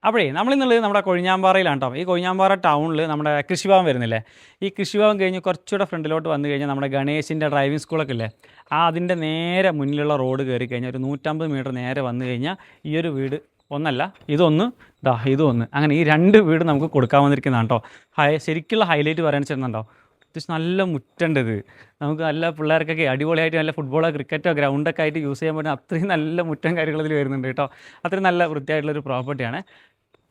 അപ്പോഴേ നമ്മളിന്നുള്ളത് നമ്മുടെ കൊഴിഞ്ഞാമ്പാറയിലാണ് കേട്ടോ. ഈ കൊഴിഞ്ഞാമ്പാറ ടൗണിൽ നമ്മുടെ കൃഷിഭവൻ വരുന്നില്ലേ, ഈ കൃഷിഭവൻ കഴിഞ്ഞ് കുറച്ചുകൂടെ ഫ്രണ്ടിലോട്ട് വന്നു കഴിഞ്ഞാൽ നമ്മുടെ ഗണേശിൻ്റെ ഡ്രൈവിംഗ് സ്കൂളൊക്കെ ഇല്ലേ, അതിൻ്റെ നേരെ മുന്നിലുള്ള റോഡ് കയറി കഴിഞ്ഞാൽ ഒരു 150 മീറ്റർ നേരെ വന്നു കഴിഞ്ഞാൽ ഈ ഒരു വീട് ഒന്നല്ല ഇതൊന്ന് ഇതൊന്ന് അങ്ങനെ ഈ രണ്ട് വീട് നമുക്ക് കൊടുക്കാൻ വന്നിരിക്കുന്നതാണ് കേട്ടോ. ശരിക്കുള്ള ഹൈലൈറ്റ് പറയാൻ വെച്ചിട്ടുണ്ടോ, അത്യാവശ്യം നല്ല മുറ്റേണ്ടത്, നമുക്ക് നല്ല പിള്ളേർക്കൊക്കെ അടിപൊളിയായിട്ട് നല്ല ഫുട്ബോളോ ക്രിക്കറ്റോ ഗ്രൗണ്ടൊക്കെ ആയിട്ട് യൂസ് ചെയ്യാൻ പറ്റുന്ന അത്രയും നല്ല മുറ്റം കാര്യങ്ങൾ ഇതിൽ വരുന്നുണ്ട് കേട്ടോ. അത്രയും നല്ല വൃത്തിയായിട്ടുള്ളൊരു പ്രോപ്പർട്ടിയാണ്.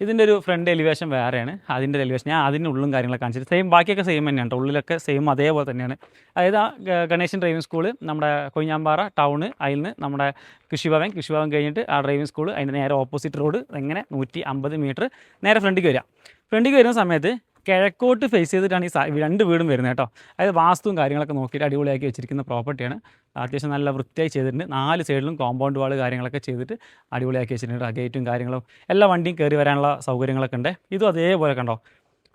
ഇതിൻ്റെ ഒരു ഫ്രണ്ട് എലിവേഷൻ വേറെയാണ്, അതിൻ്റെ എലിവേഷൻ ഞാൻ അതിൻ്റെ ഉള്ളും കാര്യങ്ങളൊക്കെ കാണിച്ചിട്ട് സെയിം, ബാക്കിയൊക്കെ സെയിം തന്നെയാണ് കേട്ടോ, ഉള്ളിലൊക്കെ സെയിം അതേപോലെ തന്നെയാണ്. അതായത് ആ ഗണേശൻ ഡ്രൈവിംഗ് സ്കൂൾ നമ്മുടെ കൊഴിഞ്ഞാമ്പാറ ടൗണ്, അതിൽ നിന്ന് നമ്മുടെ കൃഷിഭവൻ കഴിഞ്ഞിട്ട് ആ ഡ്രൈവിംഗ് സ്കൂൾ അതിൻ്റെ നേരെ ഓപ്പോസിറ്റ് റോഡ് ഇങ്ങനെ 150 മീറ്റർ നേരെ ഫ്രണ്ടിലേക്ക് വരിക. ഫ്രണ്ടിലേക്ക് വരുന്ന സമയത്ത് കിഴക്കോട്ട് ഫേസ് ചെയ്തിട്ടാണ് ഈ രണ്ട് വീടും വരുന്നത് കേട്ടോ. അതായത് വാസ്തുവും കാര്യങ്ങളൊക്കെ നോക്കിയിട്ട് അടിപൊളിയാക്കി വെച്ചിരിക്കുന്ന പ്രോപ്പർട്ടിയാണ്. അത്യാവശ്യം നല്ല വൃത്തിയായി ചെയ്തിട്ടുണ്ട്. 4 സൈഡിലും കോമ്പൗണ്ട് വാൾ കാര്യങ്ങളൊക്കെ ചെയ്തിട്ട് അടിപൊളിയാക്കി വെച്ചിട്ടുണ്ട്. ഗേറ്റും കാര്യങ്ങളും എല്ലാ വണ്ടിയും കയറി വരാനുള്ള സൗകര്യങ്ങളൊക്കെ ഉണ്ട്. ഇതും അതേപോലെ കണ്ടോ,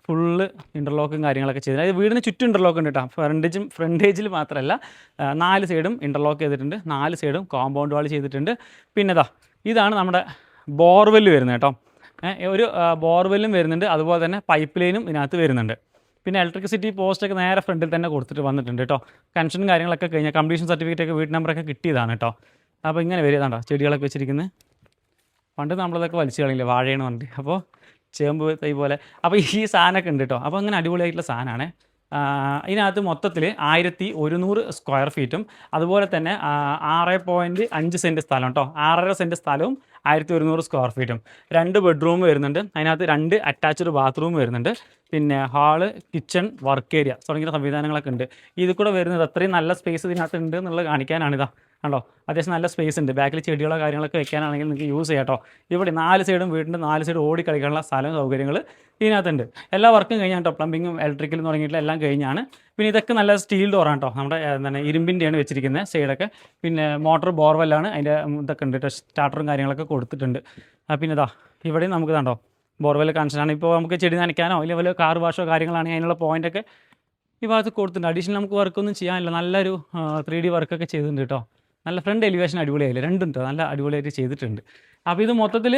ഫുള്ള് ഇൻ്റർലോക്കും കാര്യങ്ങളൊക്കെ ചെയ്തിട്ടുണ്ട്. അതായത് വീടിന് ചുറ്റും ഇൻ്റർലോക്ക് ഉണ്ട് കേട്ടോ. ഫ്രണ്ടേജിൽ മാത്രമല്ല 4 സൈഡും ഇൻ്റർലോക്ക് ചെയ്തിട്ടുണ്ട്, 4 സൈഡും കോമ്പൗണ്ട് വാൾ ചെയ്തിട്ടുണ്ട്. പിന്നെ ഇതാണ് നമ്മുടെ ബോർവെല്ല് വരുന്നത് കേട്ടോ. ഒരു ബോർവെല്ലും വരുന്നുണ്ട്, അതുപോലെ തന്നെ പൈപ്പ് ലൈനും ഇതിനകത്ത് വരുന്നുണ്ട്. പിന്നെ ഇലക്ട്രിസിറ്റി പോസ്റ്റൊക്കെ നേരെ ഫ്രണ്ടിൽ തന്നെ കൊടുത്തിട്ട് വന്നിട്ടുണ്ട് കേട്ടോ. കൺഷനും കാര്യങ്ങളൊക്കെ കഴിഞ്ഞാൽ കംപ്ലീഷൻ സർട്ടിഫിക്കറ്റ് ഒക്കെ വീട്ട് നമ്പറൊക്കെ കിട്ടിയതാണ് കേട്ടോ. അപ്പോൾ ഇങ്ങനെ വരുന്നതാണ്ടോ ചെടികളൊക്കെ വെച്ചിരിക്കുന്നത്. പണ്ട് നമ്മളതൊക്കെ വലിച്ചു കളയില്ലേ വാഴയെന്ന് പറഞ്ഞിട്ട്, അപ്പോൾ ചേമ്പ് തൈ പോലെ. അപ്പോൾ ഈ സാധനമൊക്കെ ഉണ്ട് കേട്ടോ. അപ്പോൾ അങ്ങനെ അടിപൊളിയായിട്ടുള്ള സാധനമാണ്. ഇതിനകത്ത് മൊത്തത്തിൽ 1100 സ്ക്വയർ ഫീറ്റും അതുപോലെ തന്നെ 6.5 സെൻറ്റ് സ്ഥലം കേട്ടോ. 6.5 സെൻറ്റ് സ്ഥലവും 1100 സ്ക്വയർ ഫീറ്റും. 2 ബെഡ്റൂം വരുന്നുണ്ട്, അതിനകത്ത് 2 അറ്റാച്ച്ഡ് ബാത്റൂം വരുന്നുണ്ട്. പിന്നെ ഹാള്, കിച്ചൺ, വർക്ക് ഏരിയ തുടങ്ങിയ സംവിധാനങ്ങളൊക്കെ ഉണ്ട്. ഇതിൽ കൂടെ വരുന്നത് അത്രയും നല്ല സ്പേസ് ഇതിനകത്ത് ഉണ്ട് എന്നുള്ളത് കാണിക്കാനാണിതാ കണ്ടോ. അത്യാവശ്യം നല്ല സ്പേസ് ഉണ്ട്. ബാക്കിൽ ചെടികളോ കാര്യങ്ങളൊക്കെ വെക്കാനാണെങ്കിൽ നിങ്ങൾക്ക് യൂസ് ചെയ്യാം കേട്ടോ. ഇവിടെ 4 സൈഡും വീടിൻ്റെ 4 സൈഡും ഓടി കളിക്കാനുള്ള സ്ഥലവും സൗകര്യങ്ങൾ ഇതിനകത്തുണ്ട്. എല്ലാ വർക്കും കഴിഞ്ഞാൽ കേട്ടോ, പ്ലംബിങ്ങും ഇലക്ട്രിക്കലും തുടങ്ങിയിട്ടുള്ള എല്ലാം കഴിഞ്ഞാണ്. പിന്നെ ഇതൊക്കെ നല്ല സ്റ്റീൽ ഡോറാണ് കേട്ടോ, നമ്മുടെ എന്താണ് ഇരുമ്പിൻ്റെയാണ് വെച്ചിരിക്കുന്നത് സൈഡൊക്കെ. പിന്നെ മോട്ടർ ബോർവെല്ലാണ്, അതിൻ്റെ ഇതൊക്കെ ഉണ്ട് കേട്ടോ, സ്റ്റാർട്ടറും കാര്യങ്ങളൊക്കെ കൊടുത്തിട്ടുണ്ട്. പിന്നെ ഇവിടെയും നമുക്ക് കണ്ടോ ബോർവെൽ കണക്ഷനാണ്. ഇപ്പോൾ നമുക്ക് ചെടി നനയ്ക്കാനോ അല്ലെങ്കിൽ വല്ല കാർ വാഷോ കാര്യങ്ങളാണെങ്കിൽ അതിനുള്ള പോയിൻ്റൊക്കെ ഈ ഭാഗത്ത് കൊടുത്തിട്ടുണ്ട്. അഡീഷണൽ നമുക്ക് വർക്കൊന്നും ചെയ്യാനില്ല, നല്ലൊരു 3D വർക്കൊക്കെ ചെയ്തിട്ടുണ്ട് കേട്ടോ. നല്ല ഫ്രണ്ട് എലിവേഷൻ അടിപൊളിയായില്ലേ, രണ്ടും നല്ല അടിപൊളിയായിട്ട് ചെയ്തിട്ടുണ്ട്. അപ്പോൾ ഇത് മൊത്തത്തിൽ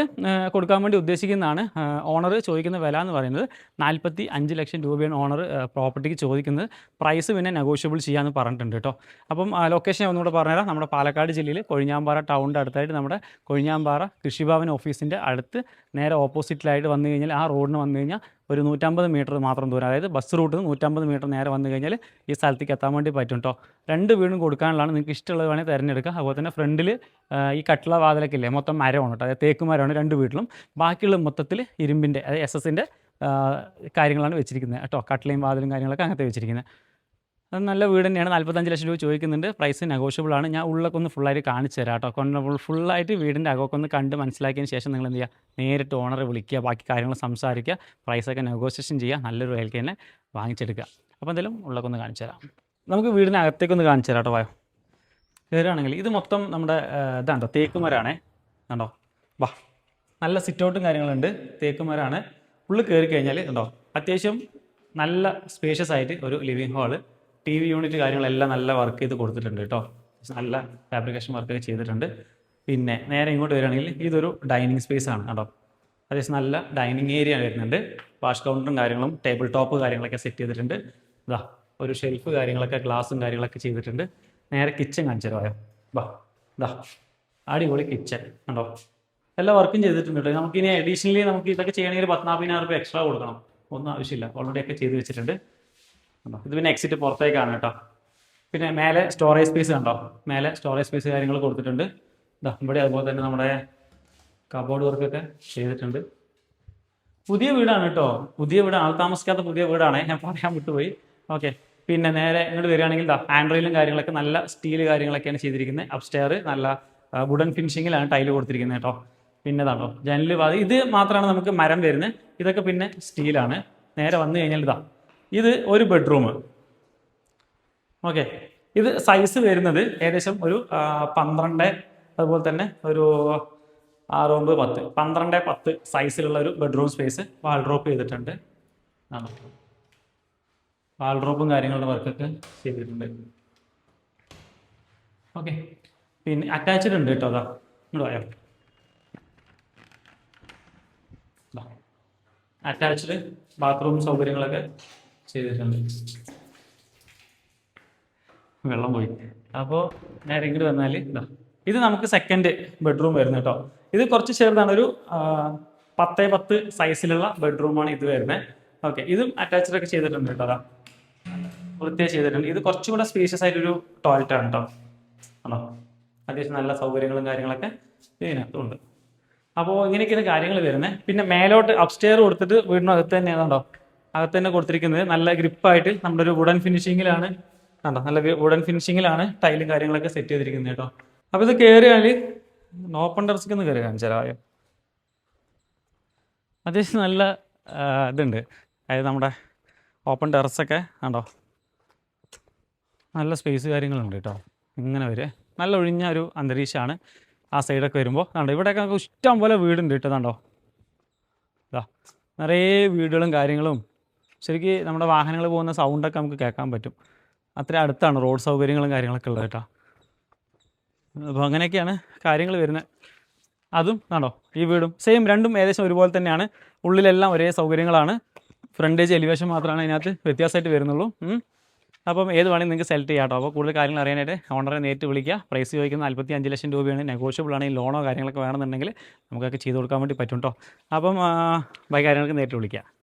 കൊടുക്കാൻ വേണ്ടി ഉദ്ദേശിക്കുന്നതാണ്. ഓണർ ചോദിക്കുന്ന വില എന്ന് പറയുന്നത് 45 ലക്ഷം രൂപയാണ് ഓണർ പ്രോപ്പർട്ടിക്ക് ചോദിക്കുന്നത്. പ്രൈസ് പിന്നെ നെഗോഷ്യബിൾ ചെയ്യാമെന്ന് പറഞ്ഞിട്ടുണ്ട് കേട്ടോ. അപ്പം ലൊക്കേഷൻ ഒന്നുകൂടെ പറഞ്ഞുതരാം. നമ്മുടെ പാലക്കാട് ജില്ലയിൽ കൊഴിഞ്ഞാമ്പാറ ടൗണിൻ്റെ അടുത്തായിട്ട് നമ്മുടെ കൊഴിഞ്ഞാമ്പാറ കൃഷിഭവൻ ഓഫീസിൻ്റെ അടുത്ത് നേരെ ഓപ്പോസിറ്റിലായിട്ട് വന്നു കഴിഞ്ഞാൽ ആ റോഡിന് വന്നു കഴിഞ്ഞാൽ ഒരു 150 മീറ്റർ മാത്രം ദൂരം, അതായത് ബസ് റൂട്ടിൽ നിന്ന് 150 മീറ്റർ നേരെ വന്നു കഴിഞ്ഞാൽ ഈ സ്ഥലത്തേക്ക് എത്താൻ വേണ്ടി പറ്റും കേട്ടോ. 2 വീടും കൊടുക്കാനുള്ളതാണ്, നിങ്ങൾക്ക് ഇഷ്ടമുള്ളത് വേണമെങ്കിൽ തിരഞ്ഞെടുക്കുക. അതുപോലെ തന്നെ ഫ്രണ്ടിൽ ഈ കട്ടിള വാതിലൊക്കെ ഇല്ലേ, മൊത്തം മരമാണ് കേട്ടോ, അതായത് തേക്ക് മരമാണ് 2 വീട്ടിലും. ബാക്കിയുള്ള മൊത്തത്തിൽ ഇരുമ്പിൻ്റെ, അതായത് SS-ൻ്റെ കാര്യങ്ങളാണ് വെച്ചിരിക്കുന്നത് കേട്ടോ. കട്ടിളയും വാതിലും കാര്യങ്ങളൊക്കെ അങ്ങനത്തെ വെച്ചിരിക്കുന്നത്. അത് നല്ല വീട് തന്നെയാണ്. 45 ലക്ഷം രൂപ ചോദിക്കുന്നുണ്ട്. പ്രൈസ് നെഗോഷ്യബിൾ ആണ്. ഞാൻ ഉള്ളൊക്കെ ഒന്ന് ഫുള്ളായിട്ട് കാണിച്ചു തരാം കേട്ടോ. ഫുള്ളായിട്ട് വീടിൻ്റെ അകമൊക്കെ ഒന്ന് കണ്ട് മനസ്സിലാക്കിയതിന് ശേഷം നിങ്ങൾ എന്ത് ചെയ്യുക, നേരിട്ട് ഓണറെ വിളിക്കുക, ബാക്കി കാര്യങ്ങൾ സംസാരിക്കുക, പ്രൈസൊക്കെ നെഗോഷിയേഷൻ ചെയ്യുക, നല്ലൊരു വിലയ്ക്ക് തന്നെ വാങ്ങിച്ചെടുക്കുക. അപ്പോൾ എന്തായാലും ഉള്ളൊക്കെ ഒന്ന് കാണിച്ചു തരാം. നമുക്ക് വീടിനകത്തേക്കൊന്ന് കാണിച്ചു തരാം കേട്ടോ. വായോ കയറുകയാണെങ്കിൽ ഇത് മൊത്തം നമ്മുടെ ഇതാണ്ടോ തേക്കുമരാണേ കണ്ടോ. നല്ല സിറ്റൗട്ടും കാര്യങ്ങളുണ്ട്, തേക്കുമരാണ്. ഉള്ളിൽ കയറി കഴിഞ്ഞാൽ കണ്ടോ അത്യാവശ്യം നല്ല സ്പേഷ്യസ് ആയിട്ട് ഒരു ലിവിങ് ഹാള്, TV യൂണിറ്റ് കാര്യങ്ങളെല്ലാം നല്ല വർക്ക് ചെയ്ത് കൊടുത്തിട്ടുണ്ട് കേട്ടോ. നല്ല ഫാബ്രിക്കേഷൻ വർക്കൊക്കെ ചെയ്തിട്ടുണ്ട്. പിന്നെ നേരെ ഇങ്ങോട്ട് വരികയാണെങ്കിൽ ഇതൊരു ഡൈനിങ് സ്പേസ് ആണ് കേട്ടോ. അത്യാവശ്യം നല്ല ഡൈനിങ് ഏരിയ വരുന്നുണ്ട്. വാഷ് കൗണ്ടറും കാര്യങ്ങളും ടേബിൾ ടോപ്പ് കാര്യങ്ങളൊക്കെ സെറ്റ് ചെയ്തിട്ടുണ്ട്. ഒരു ഷെൽഫ് കാര്യങ്ങളൊക്കെ ഗ്ലാസും കാര്യങ്ങളൊക്കെ ചെയ്തിട്ടുണ്ട്. നേരെ കിച്ചൺ കാണിച്ചു തരാമോ. അടിപൊളി കിച്ചൺ കണ്ടോ, എല്ലാ വർക്കും ചെയ്തിട്ടുണ്ട് കേട്ടോ. നമുക്കിനി അഡീഷണലി നമുക്ക് ഇതൊക്കെ ചെയ്യണമെങ്കിൽ 14,000 രൂപ എക്സ്ട്രാ കൊടുക്കണം, ഒന്നും ആവശ്യമില്ല, ഓൾറെഡി ഒക്കെ ചെയ്ത് വെച്ചിട്ടുണ്ട്. ഇത് പിന്നെ എക്സിറ്റ് പുറത്തേക്കാണ് കേട്ടോ. പിന്നെ മേലെ സ്റ്റോറേജ് സ്പേസ് കണ്ടോ, മേലെ സ്റ്റോറേജ് സ്പേസ് കാര്യങ്ങൾ കൊടുത്തിട്ടുണ്ട്. ഇവിടെ അതുപോലെ തന്നെ നമ്മുടെ കബോർഡ് വർക്കൊക്കെ ചെയ്തിട്ടുണ്ട്. പുതിയ വീടാണ് കേട്ടോ, പുതിയ വീട്, ആൾ താമസിക്കാത്ത പുതിയ വീടാണ്, ഞാൻ പറയാൻ വിട്ടുപോയി. ഓക്കെ. പിന്നെ നേരെ ഇങ്ങോട്ട് വരികയാണെങ്കിൽ ഹാൻഡ് റെയിലും കാര്യങ്ങളൊക്കെ നല്ല സ്റ്റീൽ കാര്യങ്ങളൊക്കെയാണ് ചെയ്തിരിക്കുന്നത്. അപ്സ്റ്റെയർ നല്ല വുഡൻ ഫിനിഷിങ്ങിലാണ് ടൈല് കൊടുത്തിരിക്കുന്നത് കേട്ടോ. പിന്നെ ജനല് ഇത് മാത്രമാണ് നമുക്ക് മരം വരുന്നത്, ഇതൊക്കെ പിന്നെ സ്റ്റീലാണ്. നേരെ വന്നു കഴിഞ്ഞാൽ ഇത് ഒരു ബെഡ്റൂം. ഓക്കെ. ഇത് സൈസ് വരുന്നത് ഏകദേശം ഒരു 12, അതുപോലെ തന്നെ ഒരു 6, 9, 10, 12, 10 സൈസിലുള്ള ഒരു ബെഡ്റൂം സ്പേസ്. വാൾഡ്രോപ്പ് ചെയ്തിട്ടുണ്ട്, വാൾഡ്രോപ്പും കാര്യങ്ങളുടെ വർക്കൊക്കെ ചെയ്തിട്ടുണ്ട്. ഓക്കെ. പിന്നെ അറ്റാച്ച്ഡ് ഉണ്ട് കേട്ടോ. ഇങ്ങോട്ട് പോയോ, അറ്റാച്ച്ഡ് ബാത്റൂം സൗകര്യങ്ങളൊക്കെ ചെയ്തിട്ടുണ്ട്. വെള്ളം പോയി. അപ്പോൾ നേരെ ഇങ്ങോട്ട് വന്നാൽ ഇതാ, ഇത് നമുക്ക് സെക്കൻഡ് ബെഡ്റൂം വരുന്നത് കേട്ടോ. ഇത് കുറച്ച് ചെറുതാണ്, ഒരു 10x10 സൈസിലുള്ള ബെഡ്റൂമാണ് ഇത് വരുന്നത്. ഓക്കെ, ഇതും അറ്റാച്ച്ഡ് ഒക്കെ ചെയ്തിട്ടുണ്ട് കേട്ടോ. അതാ വൃത്തിയായി ചെയ്തിട്ടുണ്ട്. ഇത് കുറച്ചും കൂടെ സ്പേഷ്യസ് ആയിട്ടൊരു ടോയ്ലറ്റ് ആണ് കേട്ടോ. ആണോ, അത്യാവശ്യം നല്ല സൗകര്യങ്ങളും കാര്യങ്ങളൊക്കെ ഇതിനകത്തുണ്ട്. അപ്പോൾ ഇങ്ങനെയൊക്കെയാണ് കാര്യങ്ങൾ വരുന്നത്. പിന്നെ മേലോട്ട് അപ്സ്റ്റെയർ കൊടുത്തിട്ട് വീടിനകത്ത് തന്നെയാണ് കേട്ടോ, അകത്ത് തന്നെ കൊടുത്തിരിക്കുന്നത്. നല്ല ഗ്രിപ്പായിട്ട് നമ്മുടെ ഒരു വുഡൻ ഫിനിഷിങ്ങിലാണ് കണ്ടോ, നല്ല വുഡൻ ഫിനിഷിങ്ങിലാണ് ടൈലും കാര്യങ്ങളൊക്കെ സെറ്റ് ചെയ്തിരിക്കുന്നത് കേട്ടോ. അപ്പോൾ ഇത് കയറിയാൽ ഓപ്പൺ ടെറസിലേക്ക് ഒന്ന് കയറി കാണിച്ചാലോ. അത്യാവശ്യം നല്ല ഇതുണ്ട്, അതായത് നമ്മുടെ ഓപ്പൺ ടെറസൊക്കെ കണ്ടോ, നല്ല സ്പേസ് കാര്യങ്ങളുണ്ട് കേട്ടോ. ഇങ്ങനെ വരെ നല്ല ഒഴിഞ്ഞ ഒരു അന്തരീക്ഷമാണ് ആ സൈഡൊക്കെ വരുമ്പോൾ. കണ്ടോ, ഇവിടെയൊക്കെ നമുക്ക് ഇഷ്ടം പോലെ വീടുണ്ട് കേട്ടോ. കണ്ടോ, ഇതാ നിറയെ വീടുകളും കാര്യങ്ങളും. ശരിക്കും നമ്മുടെ വാഹനങ്ങൾ പോകുന്ന സൗണ്ടൊക്കെ നമുക്ക് കേൾക്കാൻ പറ്റും. അത്ര അടുത്താണ് റോഡ് സൗകര്യങ്ങളും കാര്യങ്ങളൊക്കെ ഉള്ളത് കേട്ടോ. അപ്പോൾ അങ്ങനെയൊക്കെയാണ് കാര്യങ്ങൾ വരുന്നത്. അതും ആണോ, ഈ വീടും സെയിം, രണ്ടും ഏകദേശം ഒരുപോലെ തന്നെയാണ്. ഉള്ളിലെല്ലാം ഒരേ സൗകര്യങ്ങളാണ്. ഫ്രണ്ടേജ് എലിവേഷൻ മാത്രമാണ് അതിനകത്ത് വ്യത്യാസമായിട്ട് വരുന്നുള്ളൂ. അപ്പം ഏത് വേണമെങ്കിൽ നിങ്ങൾക്ക് സെലക്ട് ചെയ്യാം കേട്ടോ. അപ്പോൾ കൂടുതൽ കാര്യങ്ങൾ അറിയാനായിട്ട് ഓണറെ നേരിട്ട് വിളിക്കുക. പ്രൈസ് ചോദിക്കുന്നത് 45 ലക്ഷം രൂപയാണ്. നെഗോഷ്യബിൾ ആണെങ്കിൽ ലോണോ കാര്യങ്ങളൊക്കെ വേണമെന്നുണ്ടെങ്കിൽ നമുക്കൊക്കെ ചെയ്ത് കൊടുക്കാൻ വേണ്ടി പറ്റും കേട്ടോ. അപ്പം കാര്യങ്ങൾക്ക് നേരിട്ട് വിളിക്കുക.